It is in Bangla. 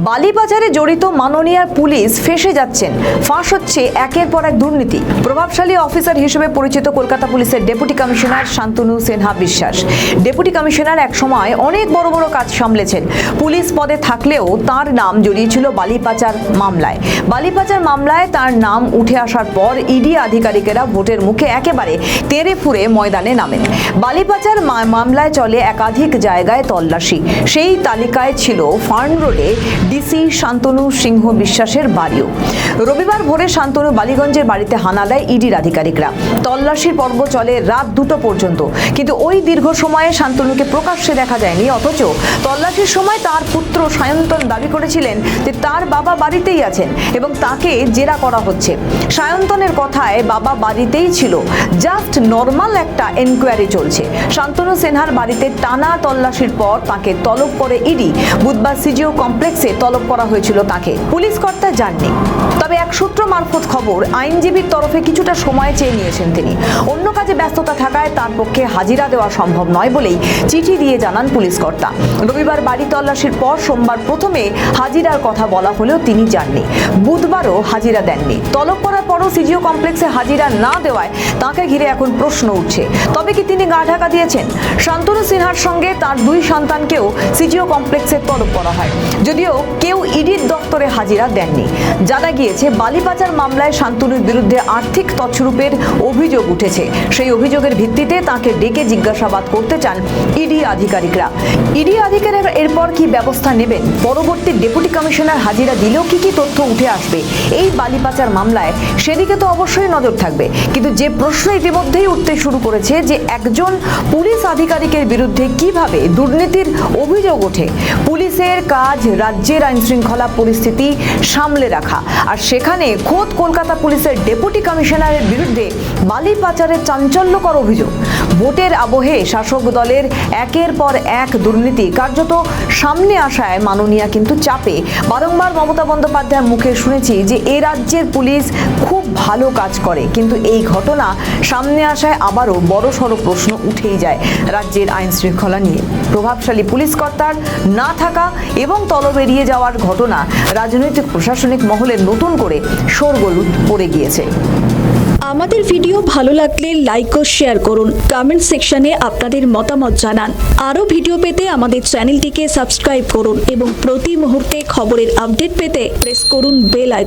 বালিবাজারে জড়িত মাননীয়ার পুলিশ ফেঁসে যাচ্ছেন। ফাঁস হচ্ছে একের পর এক দুর্নীতি। প্রভাবশালী অফিসার হিসেবে পরিচিত কলকাতা পুলিশের ডেপুটি কমিশনার শান্তনু সিনহা বিশ্বাস। ডেপুটি কমিশনার এক সময় অনেক বড় বড় কাজ সামলেছেন। পুলিশ পদে থাকলেও তার নাম জড়িয়েছিল বালিপাচার মামলায়। বালিপাচার মামলায় তার নাম উঠে আসার পর ইডি আধিকারিকেরা ভোটের মুখে একেবারে তেড়ে ফুঁড়ে ময়দানে নামেন। বালিপাচার মামলায় চলে একাধিক জায়গায় তল্লাশি। সেই তালিকায় ছিল ফার্ন রোডে ডিসি শান্তনু সিংহ বিশ্বাসের বাড়িও। রবিবার ভোরে শান্তনু বালিগঞ্জের বাড়িতে হানা দেয় ইডির আধিকারিকরা। তল্লাশির পর্ব চলে রাত 2টো পর্যন্ত, কিন্তু ওই দীর্ঘ সময়ে শান্তনুকে প্রকাশ্যে দেখা যায়নি। অথচ তল্লাশির সময় তার পুত্র সায়ন্তন দাবি করেছিলেন যে তার বাবা বাড়িতেই আছেন এবং তাকে জেরা করা হচ্ছে। সায়ন্তনের কথায় বাবা বাড়িতেই ছিল, জাস্ট নর্মাল একটা এনকোয়ারি চলছে। শান্তনু সিনহার বাড়িতে টানা তল্লাশির পর তাকে তলব করে ইডি। বুধবার সিজিও কমপ্লেক্সে তলব করা হয়েছিল তাকে। পুলিশ কর্তা যাননি, তবে এক সূত্র মারফত খবর আইনজীবীর তরফে কিছুটা সময় চেয়ে নিয়েছেন তিনি। অন্য কাজে ব্যস্ততা থাকায় তার পক্ষে হাজিরা দেওয়া সম্ভব নয় বলেই চিঠি দিয়ে জানান পুলিশ কর্তা। রবিবার বাড়ি তল্লাশির পর সোমবার প্রথমে হাজিরার কথা বলা হলেও তিনি যাননি। বুধবারও হাজিরা দেননি। তলব করার পরও সিজিও কমপ্লেক্সে হাজিরা না দেওয়ায় তাকে ঘিরে এখন প্রশ্ন উঠছে, তবে কি তিনি গা ঢাকা দিয়েছেন? শান্তনু সিনহার সঙ্গে তার 2 সন্তানকেও সিজিও কমপ্লেক্সে তলব করা হয়, যদিও কেউ ইডির দপ্তরে হাজিরা দেননি। জানা গিয়েছে বালিপাচার মামলায় শান্তনুর বিরুদ্ধে আর্থিক তছরূপের অভিযোগ উঠেছে। সেই অভিযোগের ভিত্তিতে তাকে ডেকে জিজ্ঞাসাবাদ করতে চান ইডি আধিকারিকরা। ইডি আধিকারিকরা এরপর কি ব্যবস্থা নেবেন? পরবর্তী ডেপুটি কমিশনার হাজিরা দিলেও কি তথ্য উঠে আসবে এই বালিপাচার মামলায়? সেদিকে তো অবশ্যই নজর থাকবে। কিন্তু যে প্রশ্ন ইতিমধ্যেই উঠতে শুরু করেছে যে একজন পুলিশ আধিকারিকের বিরুদ্ধে কিভাবে দুর্নীতির অভিযোগ ওঠে। পুলিশের কাজ রাজ্যের আইন শৃঙ্খলা পরিস্থিতি সামলে রাখা, আর সেখানে খোদ কলকাতা পুলিশের ডেপুটি কমিশনারের বিরুদ্ধে বালিপাচারের চাঞ্চল্যকর অভিযোগ। ভোটের আবহে শাসক দলের একের পর এক দুর্নীতি কার্যত সামনে আসায় মাননীয়া কিন্তু চাপে। বারংবার মমতা বন্দ্যোপাধ্যায়ের মুখে শুনেছি যে এ রাজ্যের পুলিশ খুব ভালো কাজ করে, কিন্তু এই ঘটনা সামনে আসায় আবারও বড়সড় প্রশ্ন উঠেই যায় রাজ্যের আইন শৃঙ্খলা নিয়ে। প্রভাবশালী পুলিশ কর্তার না থাকা এবং তলব এড়িয়ে যাওয়ার ঘটনা রাজনৈতিক প্রশাসনিক মহলে নতুন করে শোরগোল পড়ে গিয়েছে। আমাদের ভিডিও ভালো লাগলে লাইক ও শেয়ার করুন। কমেন্ট সেকশনে আপনাদের মতামত জানান। আরও ভিডিও পেতে আমাদের চ্যানেলটিকে সাবস্ক্রাইব করুন এবং প্রতি মুহূর্তে খবরের আপডেট পেতে প্রেস করুন বেল আইকন।